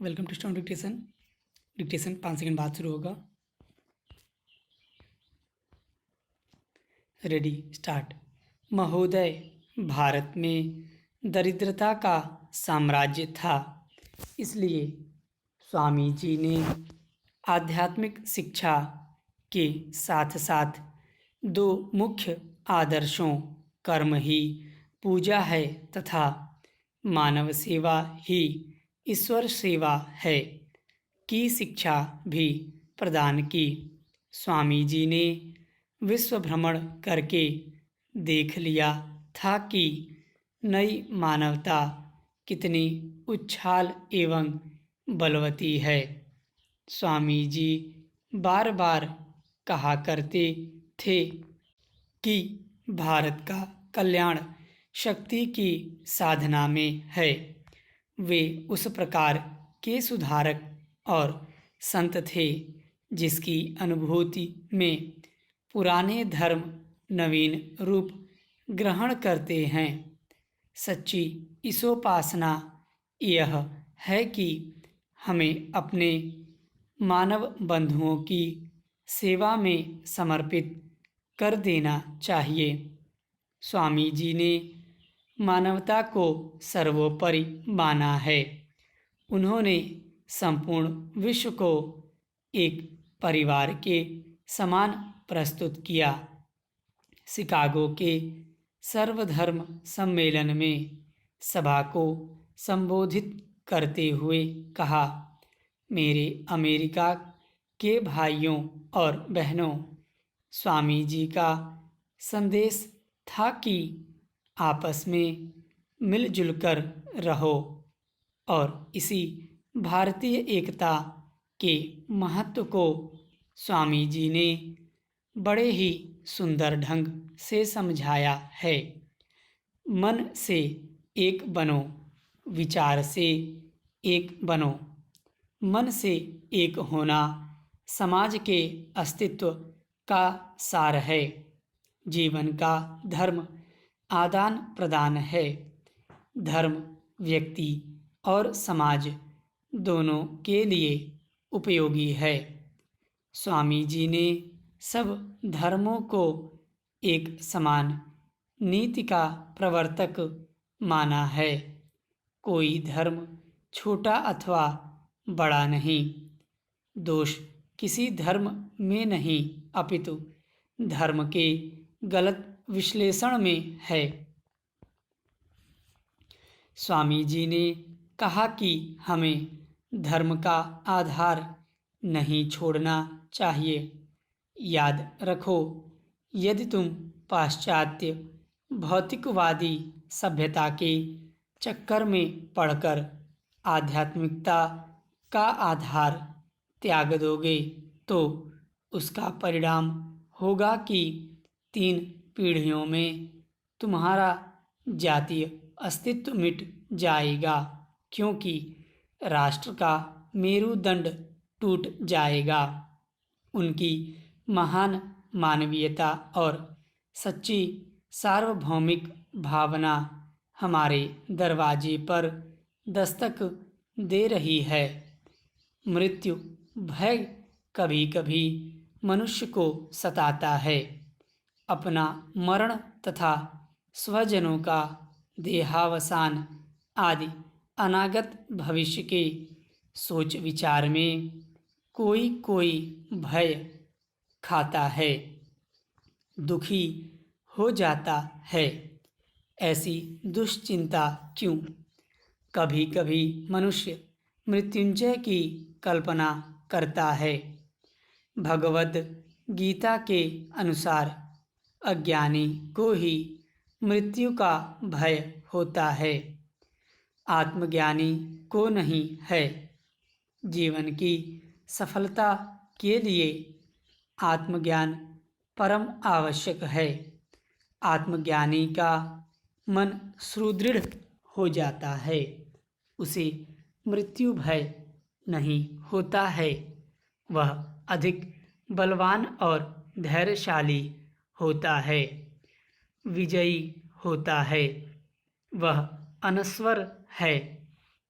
Welcome to stone dictation. Dictation 5 second बाद शुरू होगा। Ready start. महोदय, भारत में दरिद्रता का साम्राज्य था, इसलिए स्वामी जी ने आध्यात्मिक शिक्षा के साथ साथ दो मुख्य आदर्शों कर्म ही पूजा है तथा मानव सेवा ही ईश्वर सेवा है की शिक्षा भी प्रदान की। स्वामी जी ने विश्व भ्रमण करके देख लिया था कि नई मानवता कितनी उच्छाल एवं बलवती है। स्वामी जी बार बार कहा करते थे कि भारत का कल्याण शक्ति की साधना में है। वे उस प्रकार के सुधारक और संत थे जिसकी अनुभूति में पुराने धर्म नवीन रूप ग्रहण करते हैं। सच्ची ईशोपासना यह है कि हमें अपने मानव बंधुओं की सेवा में समर्पित कर देना चाहिए। स्वामी जी ने मानवता को सर्वोपरि माना है। उन्होंने संपूर्ण विश्व को एक परिवार के समान प्रस्तुत किया। शिकागो के सर्वधर्म सम्मेलन में सभा को संबोधित करते हुए कहा, मेरे अमेरिका के भाइयों और बहनों, स्वामी जी का संदेश था कि आपस में मिलजुल कर रहो और इसी भारतीय एकता के महत्व को स्वामी जी ने बड़े ही सुंदर ढंग से समझाया है। मन से एक बनो, विचार से एक बनो। मन से एक होना समाज के अस्तित्व का सार है। जीवन का धर्म आदान प्रदान है। धर्म व्यक्ति और समाज दोनों के लिए उपयोगी है। स्वामी जी ने सब धर्मों को एक समान नीति का प्रवर्तक माना है। कोई धर्म छोटा अथवा बड़ा नहीं। दोष किसी धर्म में नहीं अपितु धर्म के गलत विश्लेषण में है। स्वामी जी ने कहा कि हमें धर्म का आधार नहीं छोड़ना चाहिए। याद रखो, यदि तुम पाश्चात्य भौतिकवादी सभ्यता के चक्कर में पड़कर आध्यात्मिकता का आधार त्याग दोगे तो उसका परिणाम होगा कि 3 पीढ़ियों में तुम्हारा जातीय अस्तित्व मिट जाएगा, क्योंकि राष्ट्र का मेरुदंड टूट जाएगा। उनकी महान मानवीयता और सच्ची सार्वभौमिक भावना हमारे दरवाजे पर दस्तक दे रही है। मृत्यु भय कभी कभी मनुष्य को सताता है। अपना मरण तथा स्वजनों का देहावसान आदि अनागत भविष्य के सोच विचार में कोई कोई भय खाता है, दुखी हो जाता है। ऐसी दुश्चिंता क्यों? कभी कभी मनुष्य मृत्युंजय की कल्पना करता है। भगवद गीता के अनुसार अज्ञानी को ही मृत्यु का भय होता है, आत्मज्ञानी को नहीं है। जीवन की सफलता के लिए आत्मज्ञान परम आवश्यक है। आत्मज्ञानी का मन सुदृढ़ हो जाता है, उसे मृत्यु भय नहीं होता है। वह अधिक बलवान और धैर्यशाली होता है, विजयी होता है। वह अनश्वर है,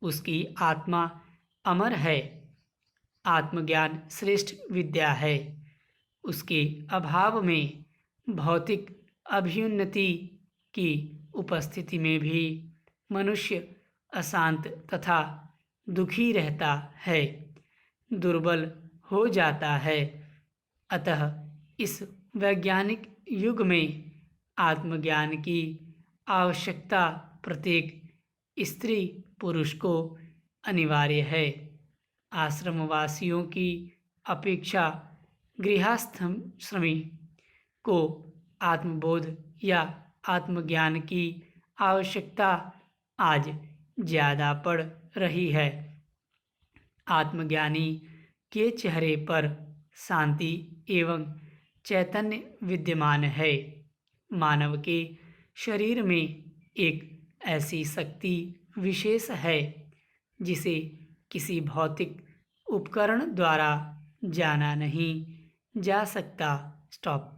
उसकी आत्मा अमर है। आत्मज्ञान श्रेष्ठ विद्या है। उसके अभाव में भौतिक अभ्युन्नति की उपस्थिति में भी मनुष्य अशांत तथा दुखी रहता है, दुर्बल हो जाता है। अतः इस वैज्ञानिक युग में आत्मज्ञान की आवश्यकता प्रत्येक स्त्री पुरुष को अनिवार्य है। आश्रमवासियों की अपेक्षा गृहस्थाश्रमी को आत्मबोध या आत्मज्ञान की आवश्यकता आज ज़्यादा पड़ रही है। आत्मज्ञानी के चेहरे पर शांति एवं चैतन्य विद्यमान है। मानव के शरीर में एक ऐसी शक्ति विशेष है जिसे किसी भौतिक उपकरण द्वारा जाना नहीं जा सकता। स्टॉप।